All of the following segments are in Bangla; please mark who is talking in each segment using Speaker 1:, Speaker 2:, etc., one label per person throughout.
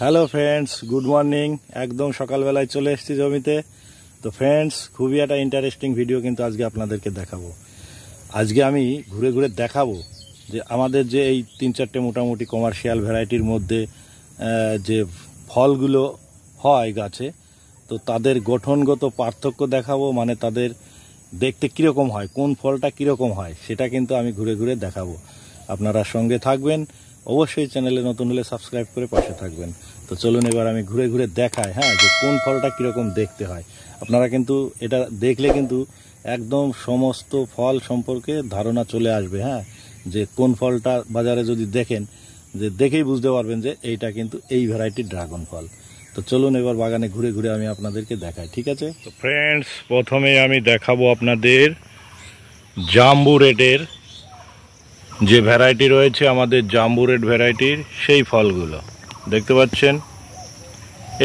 Speaker 1: Hello friends, good morning. একদম সকালবেলায় চলে এসেছি জমিতে। তো ফ্রেন্ডস, খুবই একটা ইন্টারেস্টিং ভিডিও কিন্তু আজকে আপনাদেরকে দেখাবো। আজকে আমি ঘুরে ঘুরে দেখাবো যে আমাদের যে এই 3-4টে মোটামুটি কমার্শিয়াল ভ্যারাইটির মধ্যে যে ফলগুলো হয় গাছে, তো তাদের গঠনগত পার্থক্য দেখাবো। মানে তাদের দেখতে কীরকম হয়, কোন ফলটা কীরকম হয়, সেটা কিন্তু আমি ঘুরে ঘুরে দেখাবো। আপনারা সঙ্গে থাকবেন, অবশ্যই চ্যানেলে নতুন হলে সাবস্ক্রাইব করে পাশে থাকবেন। তো চলুন এবার আমি ঘুরে ঘুরে দেখাই, যে কোন ফলটা কীরকম দেখতে হয়। আপনারা কিন্তু এটা দেখলে কিন্তু একদম সমস্ত ফল সম্পর্কে ধারণা চলে আসবে। যে কোন ফলটা বাজারে যদি দেখেন, যে দেখেই বুঝতে পারবেন যে এইটা কিন্তু এই ভ্যারাইটির ড্রাগন ফল। তো চলুন এবার বাগানে ঘুরে ঘুরে আমি আপনাদেরকে দেখাই, ঠিক আছে? তো ফ্রেন্ডস, প্রথমে আমি দেখাবো আপনাদের জাম্বু রেডের যে ভ্যারাইটি রয়েছে, আমাদের জাম্বু রেড ভ্যারাইটির সেই ফলগুলো দেখতে পাচ্ছেন।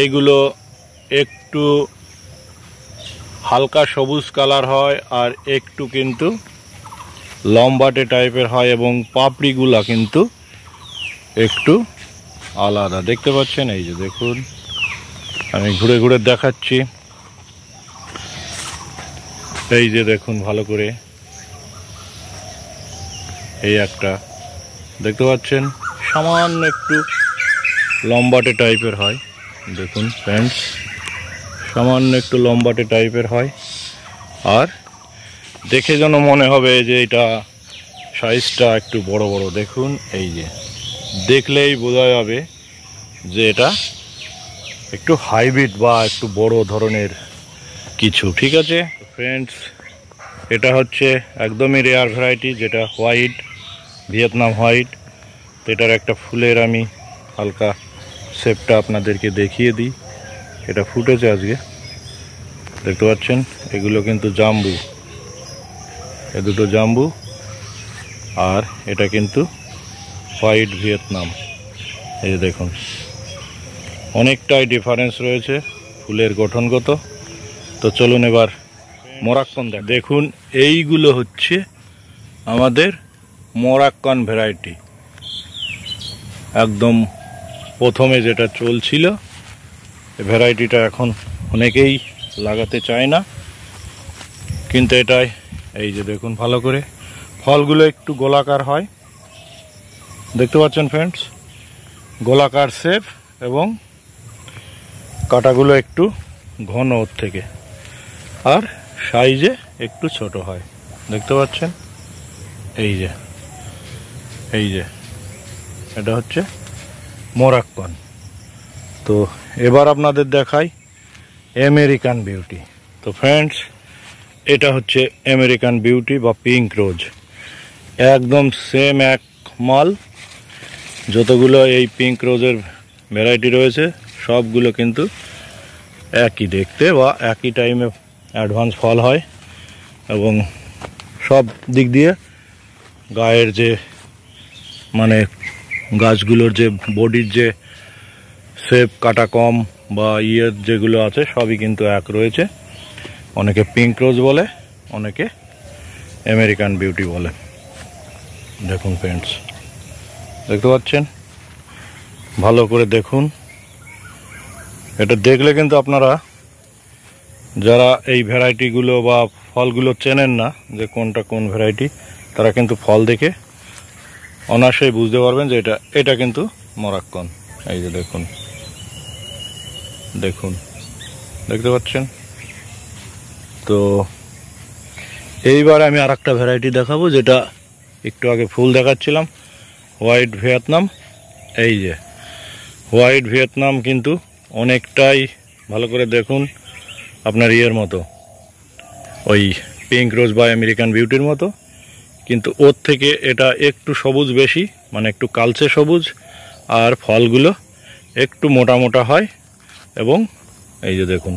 Speaker 1: এইগুলো একটু হালকা সবুজ কালার হয় আর একটু কিন্তু লম্বাটে টাইপের হয়, এবং পাপড়িগুলা কিন্তু একটু আলাদা দেখতে পাচ্ছেন। এই যে দেখুন, আমি ঘুরে ঘুরে দেখাচ্ছি। এই যে দেখুন ভালো করে, এই একটা দেখতে পাচ্ছেন, সামান্য একটু লম্বাটে টাইপের হয়। দেখুন ফ্রেন্ডস, সামান্য একটু লম্বাটে টাইপের হয়, আর দেখে যেন মনে হবে যে এটা সাইজটা একটু বড় বড়। দেখুন, এই যে দেখলেই বোঝা যাবে যে এটা একটু হাইব্রিড বা একটু বড় ধরনের কিছু, ঠিক আছে ফ্রেন্ডস। এটা হচ্ছে একদমই রেয়ার ভ্যারাইটি, যেটা হোয়াইট, ভিয়েতনাম হোয়াইট। তো এটার একটা ফুলের আমি হালকা শেপটা আপনাদেরকে দেখিয়ে দিই। এটা ফুটেছে আজকে, দেখতে পাচ্ছেন। এগুলো কিন্তু জাম্বু, এ দুটো জাম্বু, আর এটা কিন্তু হোয়াইট ভিয়েতনাম। এই যে দেখুন, অনেকটাই ডিফারেন্স রয়েছে ফুলের গঠনগত। তো চলুন এবার মোরাক্কন দেখুন। এইগুলো হচ্ছে আমাদের মোরাক্কন ভ্যারাইটি, একদম প্রথমে যেটা চলছিল। এই ভ্যারাইটিটা এখন অনেকেই লাগাতে চায় না, কিন্তু এটাই, এই যে দেখুন ভালো করে, ফলগুলো একটু গোলাকার হয়, দেখতে পাচ্ছেন ফ্রেন্ডস, গোলাকার শেপ, এবং কাঁটাগুলো একটু ঘন ওর থেকে, আর সাইজে একটু ছোট হয়, দেখতে পাচ্ছেন। এই যে এটা হচ্ছে মোরাক্কন। তো এবার আপনাদের দেখাই আমেরিকান বিউটি। তো ফ্রেন্ডস, এটা হচ্ছে আমেরিকান বিউটি বা পিঙ্ক রোজ, একদম সেম এক মাল। যতগুলো এই পিঙ্ক রোজের ভ্যারাইটি রয়েছে সবগুলো কিন্তু একই দেখতে, বা একই টাইমে অ্যাডভান্স ফল হয়, এবং সব দিক দিয়ে গায়ের যে, মানে গাছগুলোর যে বডির যে শেপ, কাটা কম বা ইয়ের যেগুলো আছে, সবই কিন্তু এক রয়েছে। অনেকে পিঙ্ক রোজ বলে, অনেকে আমেরিকান বিউটি বলে। দেখুন ফ্রেন্ডস, দেখতে পাচ্ছেন, ভালো করে দেখুন। এটা দেখলে কিন্তু আপনারা, যারা এই ভ্যারাইটিগুলো বা ফলগুলো চেনেন না যে কোনটা কোন ভ্যারাইটি, তারা কিন্তু ফল দেখে অনায়াসেই বুঝতে পারবেন যে এটা কিন্তু মোরাক্কন। এই যে দেখুন, দেখতে পাচ্ছেন। তো এইবার আমি আর একটা ভ্যারাইটি দেখাবো, যেটা একটু আগে ফুল দেখাচ্ছিলাম, হোয়াইট ভিয়েতনাম। এই যে হোয়াইট ভিয়েতনাম কিন্তু অনেকটাই, ভালো করে দেখুন, আপনার ইয়ের মতো, ওই পিঙ্ক রোজ বা আমেরিকান বিউটির মতো, কিন্তু ওর থেকে এটা একটু সবুজ বেশি, মানে একটু কালচে সবুজ, আর ফলগুলো একটু মোটা মোটা হয়, এবং এই যে দেখুন,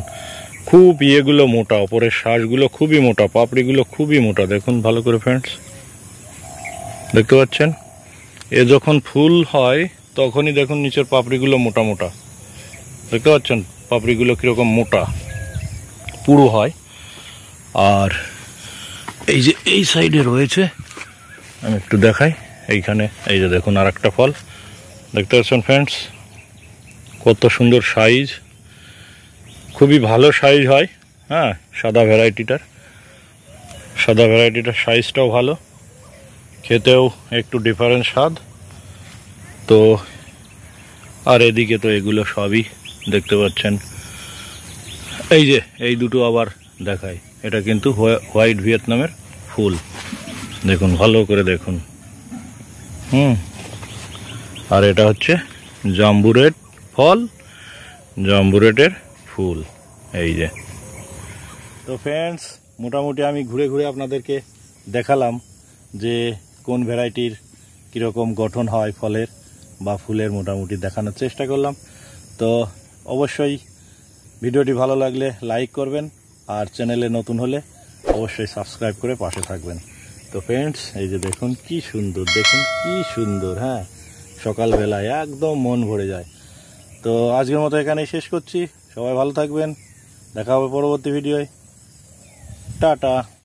Speaker 1: খুব ইয়েগুলো মোটা, ওপরের শ্বাসগুলো খুবই মোটা, পাপড়িগুলো খুবই মোটা। দেখুন ভালো করে ফ্রেন্ডস, দেখতে পাচ্ছেন। এ যখন ফুল হয় তখনই দেখুন নিচের পাপড়িগুলো মোটা মোটা, দেখতে পাচ্ছেন পাপড়িগুলো কীরকম মোটা পুরো হয়। আর এই যে এই সাইডে রয়েছে, আমি একটু দেখাই, এইখানে এই যে দেখুন আর একটা ফল, দেখতে পাচ্ছেন ফ্রেন্ডস, কত সুন্দর সাইজ, খুবই ভালো সাইজ হয়। হ্যাঁ, সাদা ভ্যারাইটিটার সাইজটাও ভালো, খেতেও একটু ডিফারেন্ট স্বাদ। তো আর এদিকে তো এগুলো সবই দেখতে পাচ্ছেন। এই যে এই দুটো আবার দেখাই, এটা কিন্তু হোয়াইট ভিয়েতনামের ফুল, দেখুন ভালো করে দেখুন। আর এটা হচ্ছে জাম্বুরেট ফল, জাম্বুরেটের ফুল, এই যে। তো ফ্রেন্ডস, মোটামুটি আমি ঘুরে ঘুরে আপনাদেরকে দেখালাম যে কোন ভ্যারাইটির কীরকম গঠন হয় ফলের বা ফুলের, মোটামুটি দেখানোর চেষ্টা করলাম। তো অবশ্যই ভিডিওটি ভালো লাগলে লাইক করবেন, আর চ্যানেলে নতুন হলে অবশ্যই সাবস্ক্রাইব করে পাশে থাকবেন। তো ফ্রেন্ডস, এই যে দেখুন কি সুন্দর, দেখুন কি সুন্দর। হ্যাঁ, সকালবেলায় একদম মন ভরে যায়। তো আজকের মতো এখানেই শেষ করছি। সবাই ভালো থাকবেন, দেখা হবে পরবর্তী ভিডিওয়। টাটা।